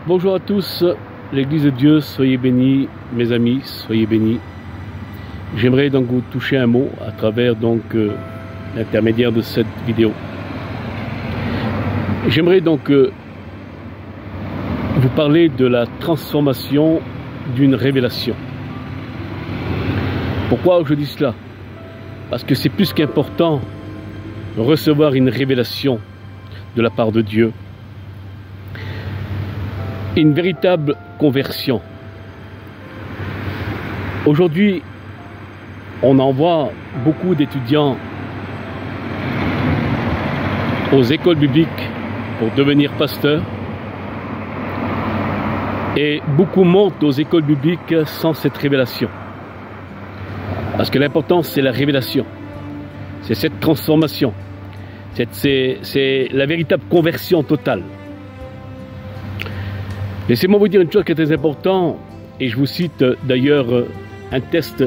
Bonjour à tous, l'Église de Dieu, soyez bénis, mes amis, soyez bénis. J'aimerais donc vous toucher un mot à travers l'intermédiaire de cette vidéo. J'aimerais donc vous parler de la transformation d'une révélation. Pourquoi je dis cela? Parce que c'est plus qu'important de recevoir une révélation de la part de Dieu. Une véritable conversion. Aujourd'hui, on envoie beaucoup d'étudiants aux écoles bibliques pour devenir pasteurs et beaucoup montent aux écoles bibliques sans cette révélation. Parce que l'important, c'est la révélation. C'est cette transformation. C'est la véritable conversion totale. Laissez-moi vous dire une chose qui est très importante, et je vous cite d'ailleurs un texte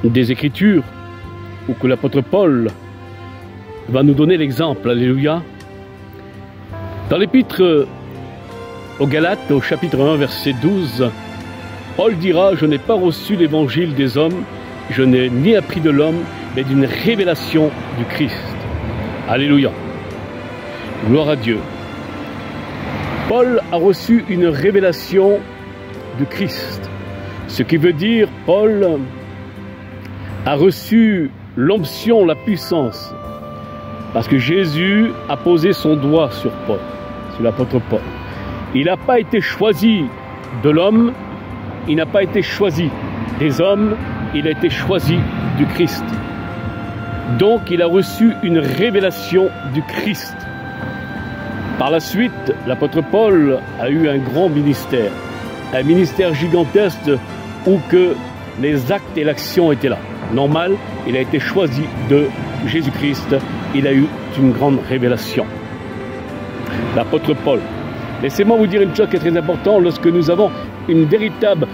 des Écritures, où que l'apôtre Paul va nous donner l'exemple. Alléluia. Dans l'épître aux Galates, au chapitre 1, verset 12, Paul dira « Je n'ai pas reçu l'évangile des hommes, je n'ai ni appris de l'homme, mais d'une révélation du Christ. » Alléluia. Gloire à Dieu. Paul a reçu une révélation du Christ. Ce qui veut dire, Paul a reçu l'onction, la puissance. Parce que Jésus a posé son doigt sur Paul, sur l'apôtre Paul. Il n'a pas été choisi de l'homme, il n'a pas été choisi des hommes, il a été choisi du Christ. Donc il a reçu une révélation du Christ. Par la suite, l'apôtre Paul a eu un grand ministère, un ministère gigantesque où que les actes et l'action étaient là. Normal, il a été choisi de Jésus-Christ, il a eu une grande révélation. L'apôtre Paul. Laissez-moi vous dire une chose qui est très importante, lorsque nous avons une véritable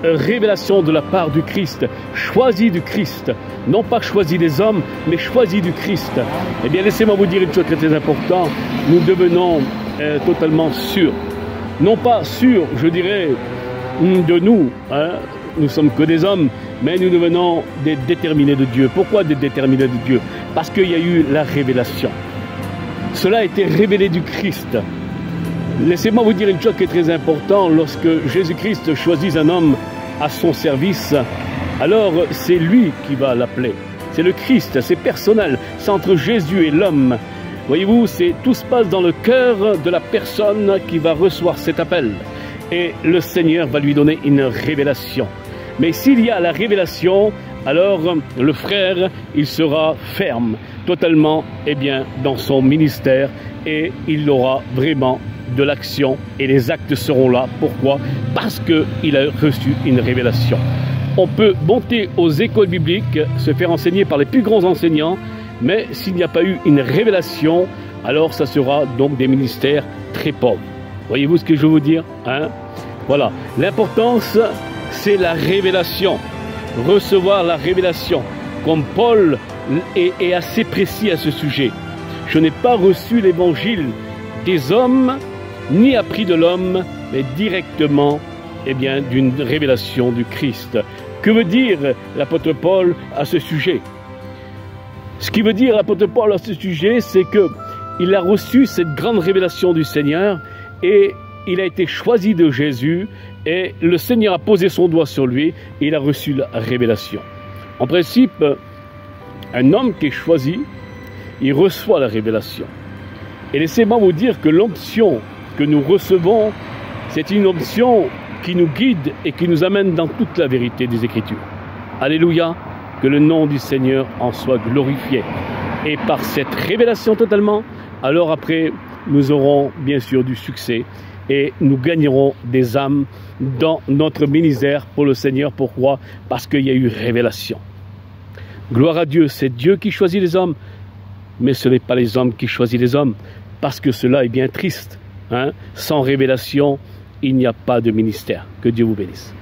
révélation de la part du Christ, choisi du Christ, non pas choisi des hommes, mais choisi du Christ. Eh bien, laissez-moi vous dire une chose qui est très importante, nous devenons totalement sûrs. Non pas sûrs, je dirais, de nous, nous sommes que des hommes, mais nous devenons des déterminés de Dieu. Pourquoi des déterminés de Dieu? Parce qu'il y a eu la révélation. Cela a été révélé du Christ. Laissez-moi vous dire une chose qui est très importante. Lorsque Jésus-Christ choisit un homme à son service, alors c'est lui qui va l'appeler. C'est le Christ, c'est personnel, c'est entre Jésus et l'homme. Voyez-vous, tout se passe dans le cœur de la personne qui va recevoir cet appel. Et le Seigneur va lui donner une révélation. Mais s'il y a la révélation, alors le frère, il sera ferme, totalement, dans son ministère, et il aura vraiment de l'action, et les actes seront là. Pourquoi? Parce qu'il a reçu une révélation. On peut monter aux écoles bibliques, se faire enseigner par les plus grands enseignants, mais s'il n'y a pas eu une révélation, alors ça sera donc des ministères très pauvres. Voyez-vous ce que je veux vous dire, Voilà. L'importance, c'est la révélation. Recevoir la révélation. Comme Paul est assez précis à ce sujet. Je n'ai pas reçu l'évangile des hommes, ni appris de l'homme, mais directement, d'une révélation du Christ. Que veut dire l'apôtre Paul à ce sujet? Ce qui veut dire l'apôtre Paul à ce sujet, c'est qu'il a reçu cette grande révélation du Seigneur et il a été choisi de Jésus et le Seigneur a posé son doigt sur lui et il a reçu la révélation. En principe, un homme qui est choisi, il reçoit la révélation. Et laissez-moi vous dire que l'onction que nous recevons, c'est une onction qui nous guide et qui nous amène dans toute la vérité des Écritures. Alléluia, que le nom du Seigneur en soit glorifié. Et par cette révélation totalement, alors après, nous aurons bien sûr du succès et nous gagnerons des âmes dans notre ministère pour le Seigneur. Pourquoi? Parce qu'il y a eu révélation. Gloire à Dieu, c'est Dieu qui choisit les hommes, mais ce n'est pas les hommes qui choisissent les hommes, parce que cela est bien triste. Sans révélation, il n'y a pas de ministère. Que Dieu vous bénisse.